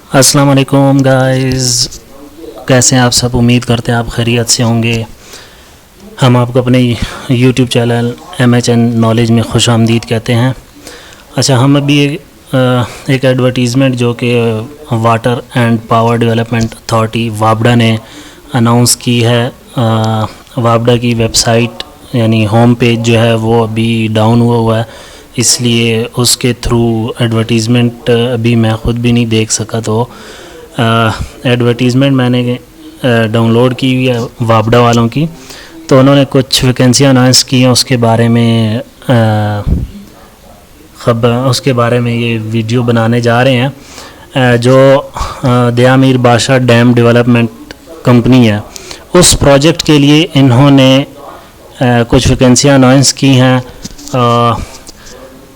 अस्सलाम वालेकुम गाइस, कैसे हैं आप सब। उम्मीद करते हैं आप खैरियत से होंगे। हम आपको अपने यूट्यूब चैनल MHN नॉलेज में खुश आमदीद कहते हैं। अच्छा, हम अभी एक एडवर्टीज़मेंट जो कि water and power development authority वापडा ने अनाउंस की है। वापडा की वेबसाइट यानी होम पेज जो है वो अभी डाउन हुआ है, इसलिए उसके थ्रू एडवर्टीज़मेंट अभी मैं ख़ुद भी नहीं देख सका। तो एडवर्टीज़मेंट मैंने डाउनलोड की हुई है वापडा वालों की, तो उन्होंने कुछ वैकेंसियाँ अनाउंस की हैं। उसके बारे में ये वीडियो बनाने जा रहे हैं। जो दया मीर बादशाह डैम डेवलपमेंट कंपनी है, उस प्रोजेक्ट के लिए इन्होंने कुछ वैकेंसियाँ अनाउंस की हैं।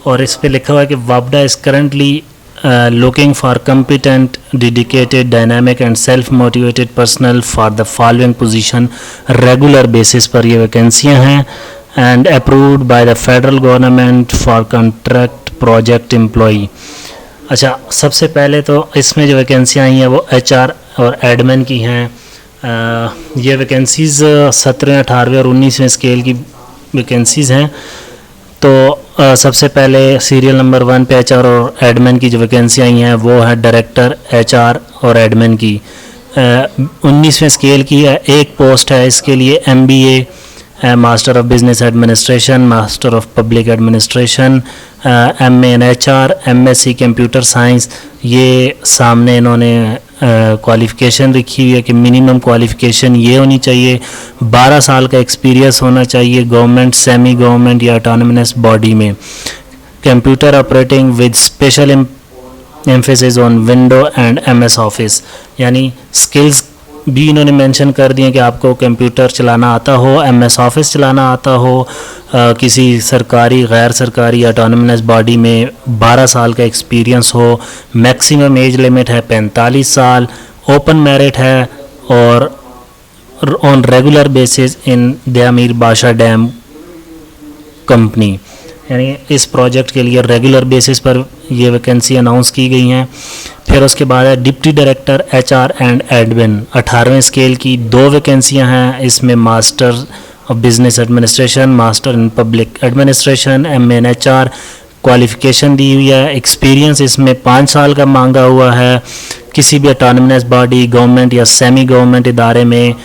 और इस पे लिखा हुआ है कि वापडा is currently looking for competent, dedicated, dynamic and self-motivated personnel for the following position। Regular basis पर ये वैकेंसियाँ हैं and approved by the federal government for contract project employee। अच्छा, सबसे पहले तो इसमें जो वैकेंसियाँ आई हैं वो HR और एडमिन की हैं। ये वैकेंसीज़ 17वें, 18वें और 19वें स्केल की वैकेंसीज़ हैं। तो सबसे पहले सीरियल नंबर 1 पे HR और एडमिन की जो वैकेंसी आई हैं वो है डायरेक्टर HR और एडमिन की। 19वें स्केल की है। एक पोस्ट है इसके लिए MBA, master of business administration, master of public administration, MA in HR, MSc computer science. ये सामने इन्होंने क्वालिफ़िकेशन रखी हुई है कि मिनिमम क्वालिफ़िकेशन ये होनी चाहिए, 12 साल का एक्सपीरियंस होना चाहिए गवर्नमेंट, सेमी गवर्नमेंट या ऑटोनमस बॉडी में। Computer operating with special emphasis on window and MS office. यानी स्किल्स भी इन्होंने मेंशन कर दिए कि आपको कंप्यूटर चलाना आता हो, MS ऑफिस चलाना आता हो, किसी सरकारी, गैर सरकारी ऑटोनमस बॉडी में 12 साल का एक्सपीरियंस हो। मैक्सिमम एज लिमिट है 45 साल। ओपन मेरिट है और ऑन रेगुलर बेसिस इन दया मीर बादशाह डैम कंपनी। यानी इस प्रोजेक्ट के लिए रेगुलर बेसिस पर ये वैकेंसी अनाउंस की गई हैं। फिर उसके बाद है deputy director HR and admin. 18वें स्केल की 2 वैकेंसियाँ हैं। इसमें master of business administration, master in public administration, MA in HR। Qualification दी हुई है। एक्सपीरियंस इसमें 5 साल का मांगा हुआ है। किसी भी ऑटोनमस बॉडी, गवर्नमेंट या सेमी गवर्नमेंट इदारे में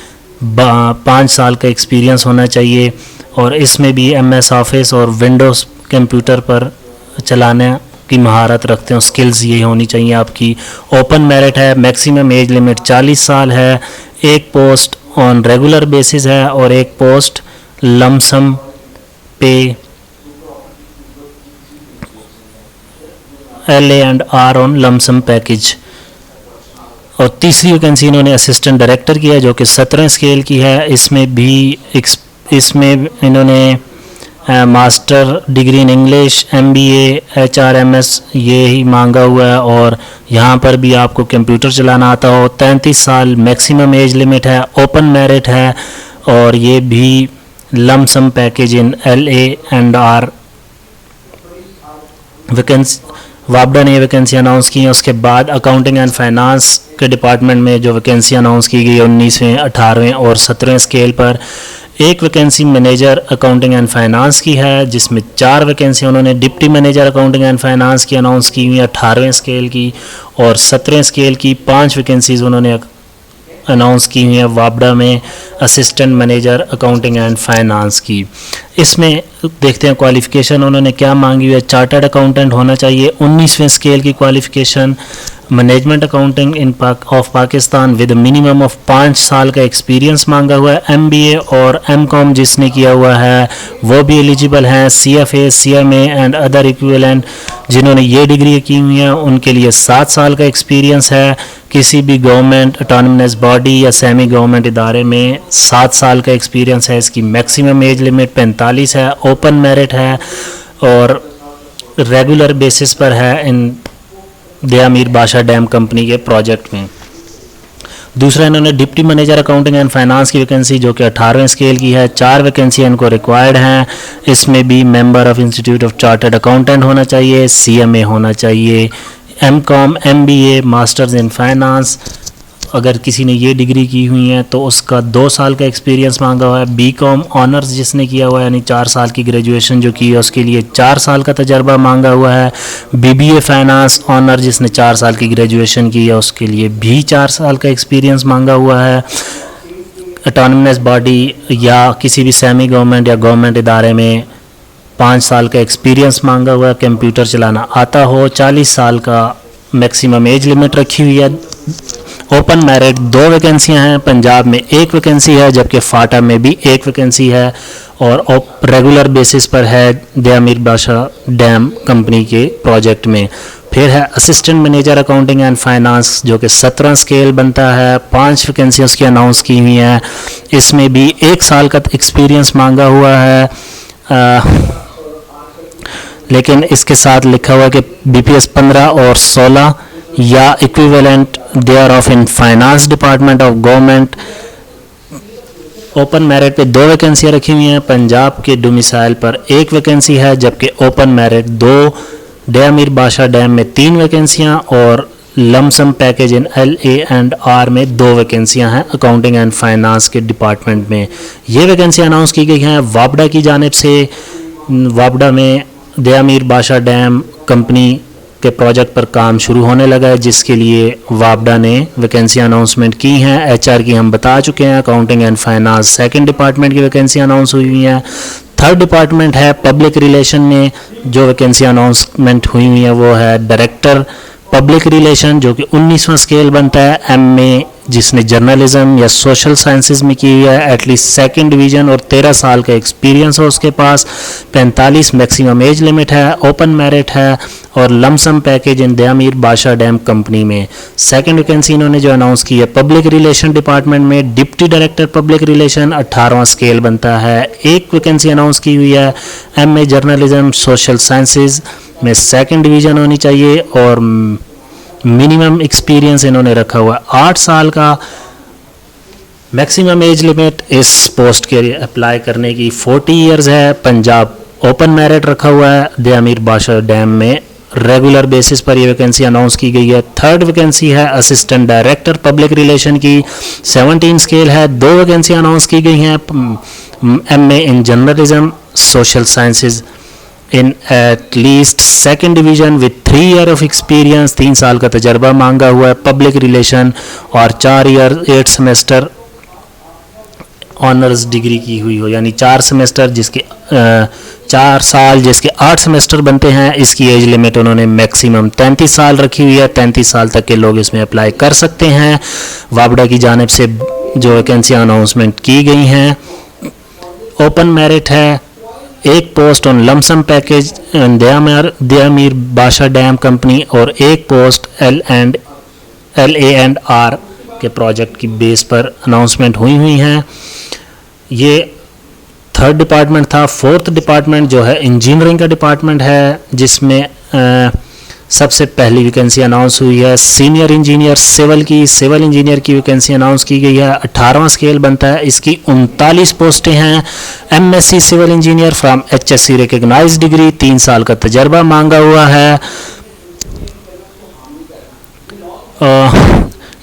5 साल का एक्सपीरियंस होना चाहिए। और इसमें भी MS ऑफिस और विंडोज़ कंप्यूटर पर चलाने की महारत रखते हो, स्किल्स ये होनी चाहिए आपकी। ओपन मेरिट है। मैक्सिमम एज लिमिट 40 साल है। एक पोस्ट ऑन रेगुलर बेसिस है और एक पोस्ट लमसम पे LA&R ऑन लमसम पैकेज। और तीसरी वैकेंसी इन्होंने असिस्टेंट डायरेक्टर की है जो कि 17वें स्केल की है। इसमें इन्होंने master degree in English, MBA, HR, MS ये ही मांगा हुआ है। और यहाँ पर भी आपको कंप्यूटर चलाना आता हो। 33 साल मैक्सिमम एज लिमिट है। ओपन मेरिट है और ये भी lump sum package in LA&R। Vacancy वापडा ने वैकेंसी अनाउंस की है। उसके बाद अकाउंटिंग एंड फाइनेंस के डिपार्टमेंट में जो वैकेंसी अनाउंस की गई है 19वें, 18वें और 17वें स्केल पर। एक vacancy manager accounting and finance की है, जिसमें 4 वैकेंसी उन्होंने deputy manager accounting and finance की अनाउंस की हुई है 18वें स्केल की। और 17वें स्केल की 5 वैकेंसीज़ उन्होंने अनाउंस की हुई है वापडा में assistant manager accounting and finance की। इसमें देखते हैं क्वालिफ़िकेशन उन्होंने क्या मांगी हुई है। चार्टर्ड अकाउंटेंट होना चाहिए। 19वें स्केल की qualification. Management accounting in of Pakistan with minimum of 5 साल का एक्सपीरियंस मांगा हुआ है। MBA और MCOM जिसने किया हुआ है वो भी एलिजिबल हैं। CFA, CMA and other equivalent जिन्होंने ये डिग्री की हुई है उनके लिए 7 साल का एक्सपीरियंस है। किसी भी गवर्नमेंट, ऑटोनमस बॉडी या सेमी गवर्नमेंट इदारे में 7 साल का एक्सपीरियंस है। इसकी मैक्सिमम एज लिमिट 45 है। ओपन मेरिट है और रेगुलर बेसिस पर है इन दया मीर बादशाह डैम कंपनी के प्रोजेक्ट में। दूसरा इन्होंने deputy manager accounting and finance की वैकेंसी जो कि 18वें स्केल की है। 4 वैकेंसी इनको रिक्वायर्ड हैं। इसमें भी member of institute of chartered accountant होना चाहिए, CMA होना चाहिए, M.Com, MBA, masters in finance, अगर किसी ने ये डिग्री की हुई है तो उसका 2 साल का एक्सपीरियंस मांगा हुआ है। B.Com ऑनर्स जिसने किया हुआ है यानी 4 साल की ग्रेजुएशन जो की है उसके लिए 4 साल का तजर्बा मांगा हुआ है। BBA फाइनेंस ऑनर जिसने 4 साल की ग्रेजुएशन की है उसके लिए भी 4 साल का एक्सपीरियंस मांगा हुआ है। ऑटोनमस बॉडी या किसी भी सेमी गवर्नमेंट या गवर्नमेंट इदारे में 5 साल का एक्सपीरियंस मांगा हुआ है। कंप्यूटर चलाना आता हो। 40 साल का मैक्सिमम एज लिमिट रखी हुई है। ओपन मेरिट 2 वैकेंसियां हैं। पंजाब में 1 वैकेंसी है जबकि फाटा में भी 1 वैकेंसी है और रेगुलर बेसिस पर है दया मीर बादशाह डैम कंपनी के प्रोजेक्ट में। फिर है assistant manager accounting and finance जो कि 17 स्केल बनता है। 5 वैकेंसी उसकी अनाउंस की हुई हैं। इसमें भी 1 साल का एक्सपीरियंस मांगा हुआ है, लेकिन इसके साथ लिखा हुआ है कि BPS 15 और 16 या equivalent thereof in finance department of government. Open merit पे 2 वैकेंसियाँ रखी हुई हैं। पंजाब के डोमिसाइल पर 1 वैकेंसी है जबकि ओपन मेरिट 2। दया मीर बादशाह डैम में 3 वैकेंसियाँ और लमसम पैकेज इन LA&R में 2 वैकेंसियाँ हैं अकाउंटिंग एंड फाइनेंस के डिपार्टमेंट में। ये वैकेंसियाँ अनाउंस की गई हैं वापडा की जानिब से। वापडा में दया मीर बादशाह डैम कंपनी के प्रोजेक्ट पर काम शुरू होने लगा है जिसके लिए वापडा ने वैकेंसी अनाउंसमेंट की हैं। HR की हम बता चुके हैं। Accounting and finance second department की वैकेंसी अनाउंस हुई हुई हैं। थर्ड डिपार्टमेंट है पब्लिक रिलेशन में जो वैकेंसी अनाउंसमेंट हुई हुई है वो है डायरेक्टर पब्लिक रिलेशन जो कि 19वां स्केल बनता है। MA जिसने जर्नलिज्म या सोशल साइंसेज में की है एटलीस्ट 2nd डिवीज़न और 13 साल का एक्सपीरियंस है उसके पास। 45 मैक्सिमम एज लिमिट है। ओपन मेरिट है और लमसम पैकेज इन दया मीर बादशाह डैम कंपनी में। 2nd वैकेंसी इन्होंने जो अनाउंस की है पब्लिक रिलेशन डिपार्टमेंट में डिप्टी डायरेक्टर पब्लिक रिलेशन 18वां स्केल बनता है। 1 वैकेंसी अनाउंस की हुई है MA जर्नलिज्म सोशल साइंसेज में 2nd डिवीज़न होनी चाहिए और मिनिमम एक्सपीरियंस इन्होंने रखा हुआ है 8 साल का। मैक्सिमम एज लिमिट इस पोस्ट के लिए अप्लाई करने की 40 इयर्स है। पंजाब ओपन मेरिट रखा हुआ है। दया मीर बादशाह डैम में रेगुलर बेसिस पर ये वैकेंसी अनाउंस की गई है। थर्ड वैकेंसी है असिस्टेंट डायरेक्टर पब्लिक रिलेशन की 17 स्केल है। 2 वैकेंसी अनाउंस की गई हैं MA in journalism social sciences in at least 2nd division with 3 year of experience. 3 साल का तजर्बा मांगा हुआ है पब्लिक रिलेशन और 4 ईयर 8 सेमेस्टर ऑनर्स डिग्री की हुई हो यानी 4 सेमेस्टर जिसके 4 साल जिसके 8 सेमेस्टर बनते हैं। इसकी एज लिमिट उन्होंने मैक्सिमम 33 साल रखी हुई है। 33 साल तक के लोग इसमें अप्लाई कर सकते हैं। वापडा की जानिब से जो वैकेंसी अनाउंसमेंट की गई हैं ओपन मेरिट है। 1 पोस्ट ऑन लमसम पैकेज दया मीर बादशाह डैम कंपनी और 1 पोस्ट LA&R के प्रोजेक्ट की बेस पर अनाउंसमेंट हुई हैं। ये थर्ड डिपार्टमेंट था। 4th डिपार्टमेंट जो है इंजीनियरिंग का डिपार्टमेंट है जिसमें सबसे पहली वैकेंसी अनाउंस हुई है सीनियर इंजीनियर सिविल की। सिविल इंजीनियर की वैकेंसी अनाउंस की गई है। 18वां स्केल बनता है। इसकी 39 पोस्टें हैं। MSc civil engineer from HSC recognised degree. 3 साल का तजर्बा मांगा हुआ है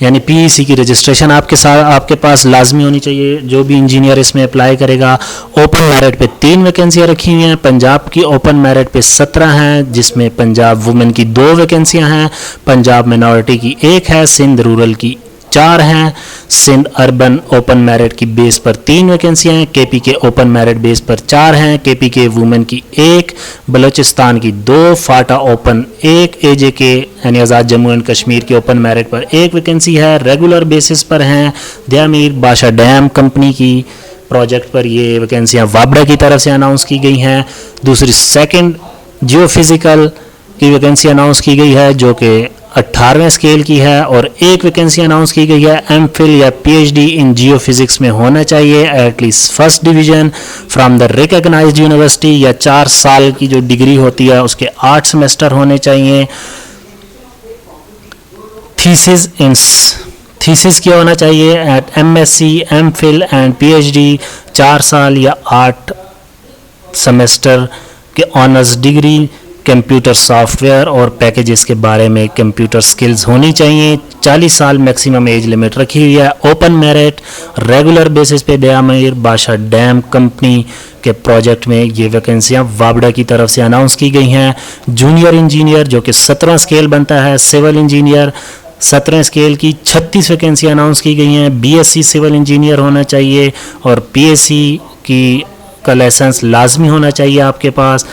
यानी PEC की रजिस्ट्रेशन आपके पास लाजमी होनी चाहिए जो भी इंजीनियर इसमें अप्लाई करेगा। ओपन मेरिट पे 3 वैकेंसियाँ रखी हुई हैं। पंजाब की ओपन मेरिट पे 17 हैं जिसमें पंजाब वुमेन की 2 वैकेंसियाँ हैं। पंजाब मिनॉरिटी की 1 है। सिंध रूरल की 4 हैं। सिंध अर्बन ओपन मेरिट की बेस पर 3 वैकेंसियाँ हैं। KP के ओपन मेरिट बेस पर 4 हैं। KP के वुमेन की 1, बलूचिस्तान की 2, फाटा ओपन 1, AJK यानी आज़ाद जम्मू एंड कश्मीर के ओपन मेरिट पर 1 वैकेंसी है। रेगुलर बेसिस पर हैं। दया मीर बादशाह डैम कंपनी की प्रोजेक्ट पर ये वैकेंसियाँ वापडा की तरफ से अनाउंस की गई हैं। दूसरी 2nd जियोफिजिकल की वैकेंसी अनाउंस की गई है जो कि 18वें स्केल की है और 1 वैकेंसी अनाउंस की गई है MPhil या PhD इन जियो फिजिक्स में होना चाहिए at least 1st division from the recognised university या 4 साल की जो डिग्री होती है उसके 8 सेमेस्टर होने चाहिए। थीसिस क्या होना चाहिए at MSc MPhil and PhD 4 साल या 8 सेमेस्टर के ऑनर्स डिग्री कंप्यूटर सॉफ्टवेयर और पैकेजेस के बारे में कंप्यूटर स्किल्स होनी चाहिए। 40 साल मैक्सिमम एज लिमिट रखी हुई है। ओपन मेरिट रेगुलर बेसिस पे दयामीर बादशाह डैम कंपनी के प्रोजेक्ट में ये वैकेंसियां वाबडा की तरफ से अनाउंस की गई हैं। जूनियर इंजीनियर जो कि 17 स्केल बनता है, सिविल इंजीनियर 17 स्केल की 36 वैकेंसी अनाउंस की गई हैं। बीएससी सिविल इंजीनियर होना चाहिए और पीएससी का लाइसेंस लाजमी होना चाहिए आपके पास,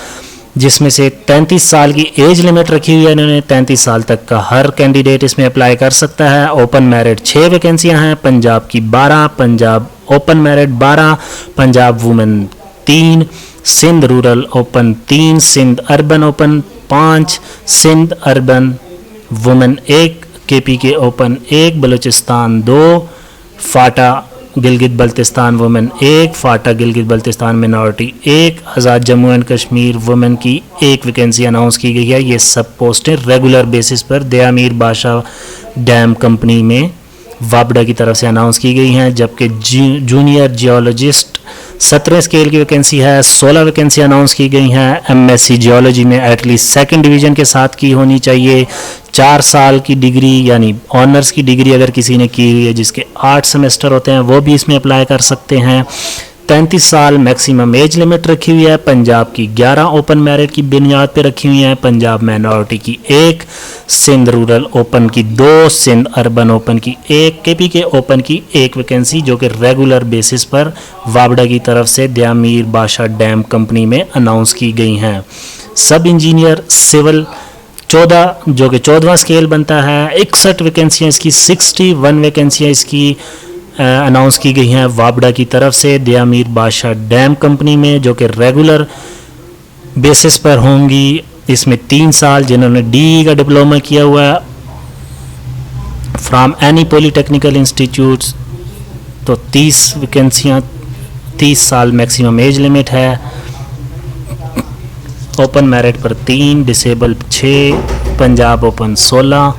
जिसमें से 33 साल की एज लिमिट रखी हुई है इन्होंने। 33 साल तक का हर कैंडिडेट इसमें अप्लाई कर सकता है। ओपन मेरिट 6 वैकेंसियां हैं, पंजाब की 12, Punjab open merit 12, Punjab women 3, Sindh rural open 3, Sindh urban open 5, Sindh urban women 1, KP के open 1, Balochistan 2, FATA Gilgit Baltistan women 1, FATA Gilgit Baltistan minority 1, Azad Jammu and Kashmir women की 1 वैकेंसी अनाउंस की गई है। ये सब पोस्टें रेगुलर बेसिस पर दयामीर बादशाह डैम कंपनी में वाबडा की तरफ से अनाउंस की गई हैं। जबकि जूनियर जियोलॉजिस्ट 17 स्केल की वैकेंसी है। 16 वैकेंसी अनाउंस की गई हैं। एमएससी जियोलॉजी में एटलीस्ट सेकंड डिवीज़न के साथ की होनी चाहिए। 4 साल की डिग्री यानी ऑनर्स की डिग्री अगर किसी ने की हुई है, जिसके 8 सेमेस्टर होते हैं, वो भी इसमें अप्लाई कर सकते हैं। 33 साल मैक्सिमम एज लिमिट रखी हुई है। पंजाब की 11 ओपन मेरिट की बुनियाद पे रखी हुई है। पंजाब माइनॉरिटी की 1, सिंध रूरल ओपन की 2, सिंध अर्बन ओपन की 1, केपी के ओपन की 1 वैकेंसी जो कि रेगुलर बेसिस पर वाबडा की तरफ से दयामीर बादशाह डैम कंपनी में अनाउंस की गई हैं। सब इंजीनियर सिविल 14 जो कि 14वां स्केल बनता है। 61 वैकेंसियाँ इसकी, 61 वैकेंसियाँ इसकी अनाउंस की गई हैं वाबडा की तरफ से दयामीर बादशाह डैम कंपनी में, जो कि रेगुलर बेसिस पर होंगी। इसमें 3 साल जिन्होंने डी का डिप्लोमा किया हुआ है फ्रॉम एनी पॉलीटेक्निकल इंस्टीट्यूट्स, तो 30 वैकेंसियाँ, 30 साल मैक्सिमम एज लिमिट है। ओपन मेरिट पर 3, डिसेबल 6, पंजाब ओपन 16।